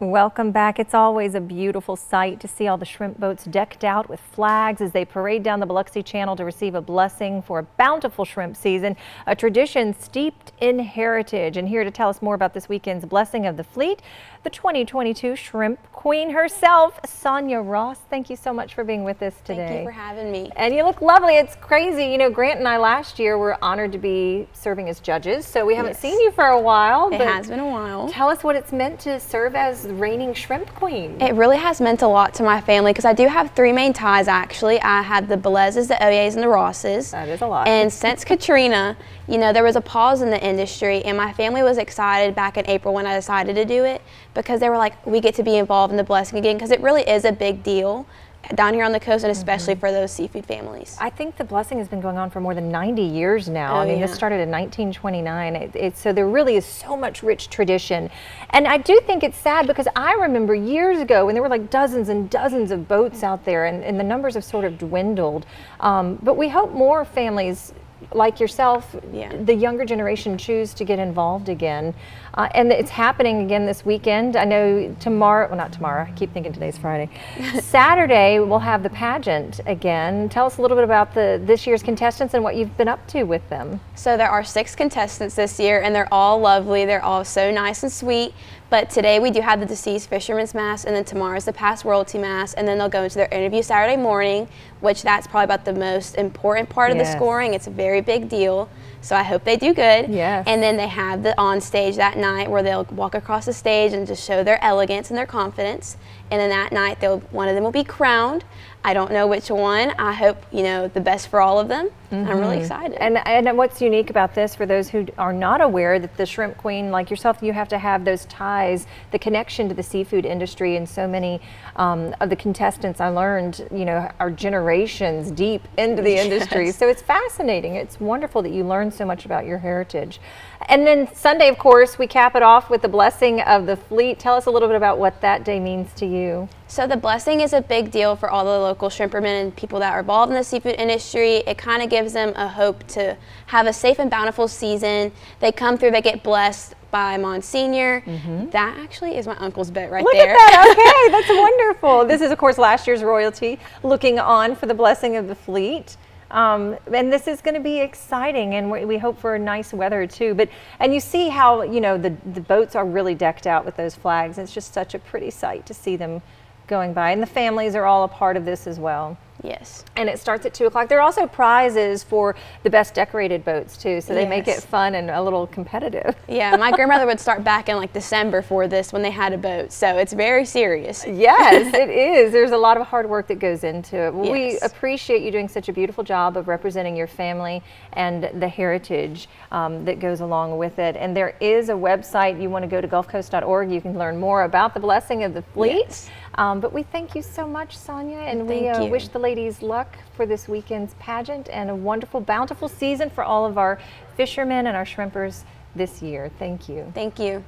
Welcome back. It's always a beautiful sight to see all the shrimp boats decked out with flags as they parade down the Biloxi Channel to receive a blessing for a bountiful shrimp season, a tradition steeped in heritage. And here to tell us more about this weekend's blessing of the fleet, the 2022 Shrimp Queen herself, Sonia Ross. Thank you so much for being with us today. Thank you for having me. And you look lovely. It's crazy. You know, Grant and I last year were honored to be serving as judges, so we haven't seen you for a while. It has been a while. Tell us what it's meant to serve as the reigning Shrimp Queen. It really has meant a lot to my family because I do have three main ties actually. I have the Belezes, the Oyes, and the Rosses. That is a lot. And since Katrina, you know, there was a pause in the industry, and my family was excited back in April when I decided to do it because they were like, we get to be involved in the blessing again, because it really is a big deal down here on the coast, and especially for those seafood families. I think the blessing has been going on for more than 90 years now. I mean, this started in 1929. So there really is so much rich tradition. And I do think it's sad because I remember years ago when there were like dozens and dozens of boats out there, and the numbers have sort of dwindled. But we hope more families like yourself, the younger generation, choose to get involved again. And it's happening again this weekend. I know tomorrow, well, not tomorrow, I keep thinking today's Friday. Saturday, we'll have the pageant again. Tell us a little bit about this year's contestants and what you've been up to with them. So there are 6 contestants this year, and they're all lovely. They're all so nice and sweet. But today we do have the Deceased Fisherman's Mass, and then tomorrow's the Past Royalty Mass, and then they'll go into their interview Saturday morning, which that's probably about the most important part of the scoring. It's a very big deal, so I hope they do good. Yes. And then they have the on stage that night where they'll walk across the stage and just show their elegance and their confidence. And then that night, one of them will be crowned. I don't know which one. I hope, you know, the best for all of them. I'm really excited. And what's unique about this, for those who are not aware, that the Shrimp Queen, like yourself, you have to have those ties, the connection to the seafood industry, and so many of the contestants, I learned, you know, are generations deep into the industry. So it's fascinating. It's wonderful that you learn so much about your heritage. And then Sunday, of course, we cap it off with the blessing of the fleet. Tell us a little bit about what that day means to you. So the blessing is a big deal for all the local shrimpermen and people that are involved in the seafood industry. It kind of gives them a hope to have a safe and bountiful season. They come through, they get blessed by Monsignor. That actually is my uncle's boat right there. Look at that. Okay, that's wonderful. This is, of course, last year's royalty looking on for the blessing of the fleet. And this is going to be exciting, and we hope for nice weather too. And you see how, you know, the boats are really decked out with those flags. It's just such a pretty sight to see them going by, and the families are all a part of this as well. Yes. And it starts at 2 o'clock. There are also prizes for the best decorated boats too, so they make it fun and a little competitive. Yeah, my grandmother would start back in like December for this when they had a boat, so it's very serious. Yes, it is. There's a lot of hard work that goes into it. Well, we appreciate you doing such a beautiful job of representing your family and the heritage that goes along with it. And there is a website. You want to go to gulfcoast.org. You can learn more about the blessing of the fleet. But we thank you so much, Sonia, and we wish the ladies luck for this weekend's pageant and a wonderful, bountiful season for all of our fishermen and our shrimpers this year. Thank you. Thank you.